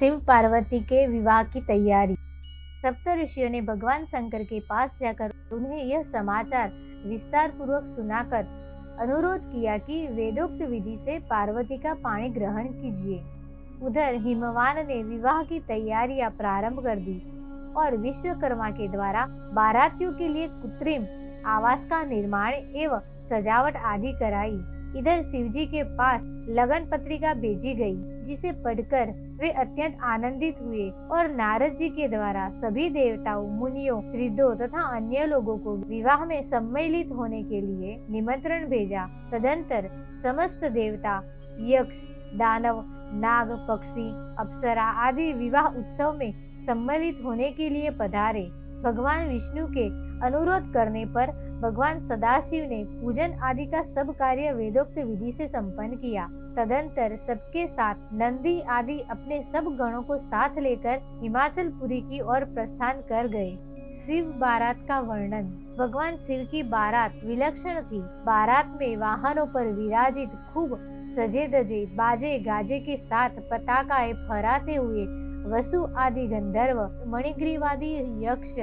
शिव पार्वती के विवाह की तैयारी। सप्त ऋषियों ने भगवान शंकर के पास जाकर उन्हें यह समाचार विस्तार पूर्वक सुनाकर अनुरोध किया कि वेदोक्त विधि से पार्वती का पाणी ग्रहण कीजिए। उधर हिमवान ने विवाह की तैयारियां प्रारंभ कर दी और विश्वकर्मा के द्वारा बारातियों के लिए कृत्रिम आवास का निर्माण एवं सजावट आदि कराई। इधर शिवजी के पास लगन पत्रिका भेजी गई, जिसे पढ़कर वे अत्यंत आनंदित हुए और नारद जी के द्वारा सभी देवताओं, मुनियों, सिद्धों तथा अन्य लोगों को विवाह में सम्मिलित होने के लिए निमंत्रण भेजा। तदंतर समस्त देवता, यक्ष, दानव, नाग, पक्षी, अप्सरा आदि विवाह उत्सव में सम्मिलित होने के लिए पधारे। भगवान विष्णु के अनुरोध करने पर भगवान सदाशिव ने पूजन आदि का सब कार्य वेदोक्त विधि से संपन्न किया। तदंतर सबके साथ नंदी आदि अपने सब गणों को साथ लेकर हिमाचल पुरी की ओर प्रस्थान कर गए। शिव बारात का वर्णन। भगवान शिव की बारात विलक्षण थी। बारात में वाहनों पर विराजित खूब सजे धजे बाजे गाजे के साथ पताकाएं फहराते हुए वसु आदि गंधर्व, मणिग्रीवादी यक्ष,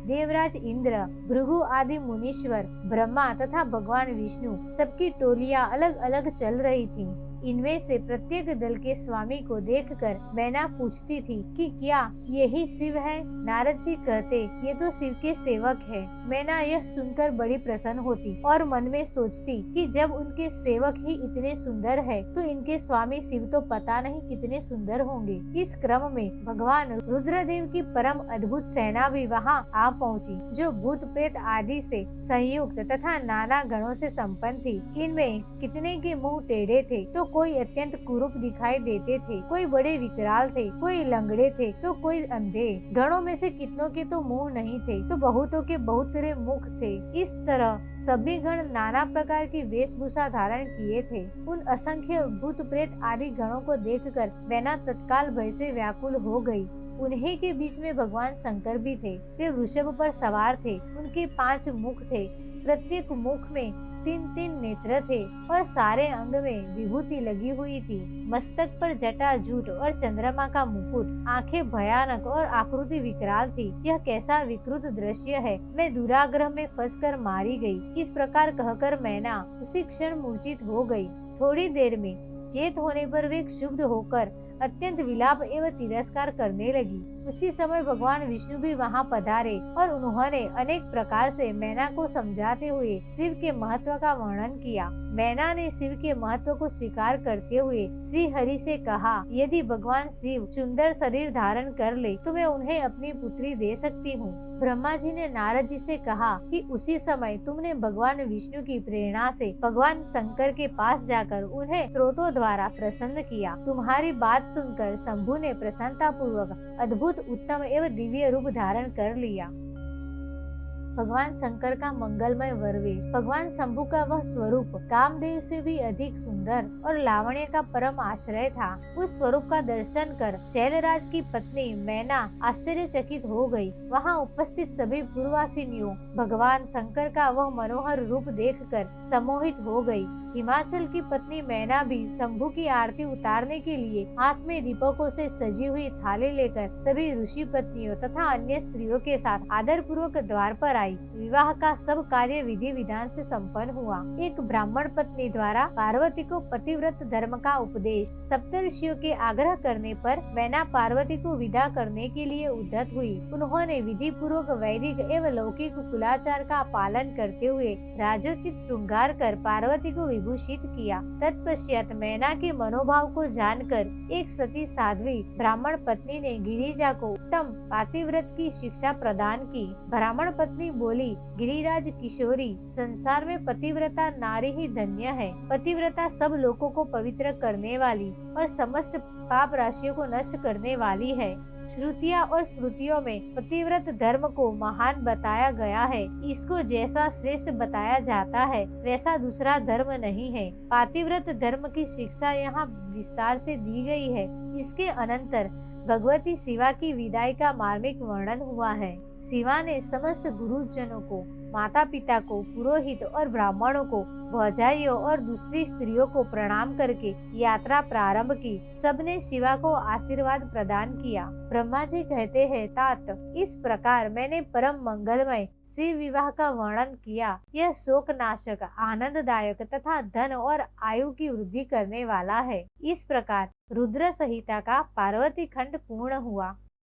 देवराज इंद्र, भृगु आदि मुनीश्वर, ब्रह्मा तथा भगवान विष्णु सबकी टोलियां अलग अलग चल रही थीं। इनमें से प्रत्येक दल के स्वामी को देखकर मैना पूछती थी कि क्या यही शिव है? नारद जी कहते, ये तो शिव के सेवक है। मैना यह सुनकर बड़ी प्रसन्न होती और मन में सोचती कि जब उनके सेवक ही इतने सुंदर है तो इनके स्वामी शिव तो पता नहीं कितने सुंदर होंगे। इस क्रम में भगवान रुद्रदेव की परम अद्भुत सेना भी वहां आ पहुंची, जो भूत प्रेत आदि से संयुक्त तथा नाना गणों से संपन्न थी। इनमें कितने के मुंह टेढ़े थे तो कोई अत्यंत कुरूप दिखाई देते थे, कोई बड़े विकराल थे, कोई लंगड़े थे तो कोई अंधे। गणों में से कितनों के तो मुंह नहीं थे तो बहुतों के बहुतरे मुख थे। इस तरह सभी गण नाना प्रकार की वेशभूषा धारण किए थे। उन असंख्य भूत प्रेत आदि गणों को देखकर मैना तत्काल भय से व्याकुल हो गई। उन्हीं के बीच में भगवान शंकर भी थे। वे वृषभ पर सवार थे। उनके 5 मुख थे, प्रत्येक मुख में 3-3 नेत्र थे और सारे अंग में विभूति लगी हुई थी। मस्तक पर जटा जूट और चंद्रमा का मुकुट, आंखें भयानक और आकृति विकराल थी। यह कैसा विकृत दृश्य है, मैं दुराग्रह में फंसकर मारी गई। इस प्रकार कहकर मैना उसी क्षण मूर्छित हो गई। थोड़ी देर में चेत होने पर वे क्षुब्ध होकर अत्यंत विलाप एवं तिरस्कार करने लगी। उसी समय भगवान विष्णु भी वहां पधारे और उन्होंने अनेक प्रकार से मैना को समझाते हुए शिव के महत्व का वर्णन किया। मैना ने शिव के महत्व को स्वीकार करते हुए श्री हरि से कहा, यदि भगवान शिव सुंदर शरीर धारण कर ले तो मैं उन्हें अपनी पुत्री दे सकती हूँ। ब्रह्मा जी ने नारद जी से कहा कि उसी समय तुमने भगवान विष्णु की प्रेरणा से भगवान शंकर के पास जाकर उन्हें स्त्रोतों द्वारा प्रसन्न किया। तुम्हारी बात सुनकर शंभु ने प्रसन्नता पूर्वक अद्भुत उत्तम एवं दिव्य रूप धारण कर लिया। भगवान शंकर का मंगलमय वरवेश। भगवान शंभु का वह स्वरूप कामदेव से भी अधिक सुंदर और लावण्य का परम आश्रय था। उस स्वरूप का दर्शन कर शैलराज की पत्नी मैना आश्चर्यचकित हो गई। वहां उपस्थित सभी पूर्ववासिनियों भगवान शंकर का वह मनोहर रूप देखकर सम्मोहित हो गई। हिमाचल की पत्नी मैना भी शंभु की आरती उतारने के लिए हाथ में दीपकों से सजी हुई थाली लेकर सभी ऋषि पत्नियों तथा अन्य स्त्रियों के साथ आदर पूर्वक द्वार पर आई। विवाह का सब कार्य विधि विधान से संपन्न हुआ। एक ब्राह्मण पत्नी द्वारा पार्वती को पतिव्रत धर्म का उपदेश। सप्तऋषियों के आग्रह करने पर मैना पार्वती को विदा करने के लिए उद्यत हुई। उन्होंने विधि पूर्वक वैदिक एवं लौकिक कुलाचार का पालन करते हुए राजोचित श्रृंगार कर पार्वती को विभूषित किया। तत्पश्चात मैना के मनोभाव को जानकर एक सती साध्वी ब्राह्मण पत्नी ने गिरिजा को उत्तम पातिव्रत की शिक्षा प्रदान की। ब्राह्मण पत्नी बोली, गिरिराज किशोरी, संसार में पतिव्रता नारी ही धन्य है। पतिव्रता सब लोगों को पवित्र करने वाली और समस्त पाप राशियों को नष्ट करने वाली है। श्रुतियाँ और स्मृतियों में पतिव्रत धर्म को महान बताया गया है। इसको जैसा श्रेष्ठ बताया जाता है वैसा दूसरा धर्म नहीं है। पातिव्रत धर्म की शिक्षा यहाँ विस्तार से दी गई है। इसके अनंतर भगवती शिवा की विदाई का मार्मिक वर्णन हुआ है। शिवा ने समस्त गुरुजनों को माता पिता को, पुरोहित और ब्राह्मणों को, भौजाइयों और दूसरी स्त्रियों को प्रणाम करके यात्रा प्रारंभ की। सबने शिवा को आशीर्वाद प्रदान किया। ब्रह्मा जी कहते हैं, तात, इस प्रकार मैंने परम मंगलमय शिव विवाह का वर्णन किया। यह शोक नाशक, आनंददायक तथा धन और आयु की वृद्धि करने वाला है। इस प्रकार रुद्र संहिता का पार्वती खंड पूर्ण हुआ।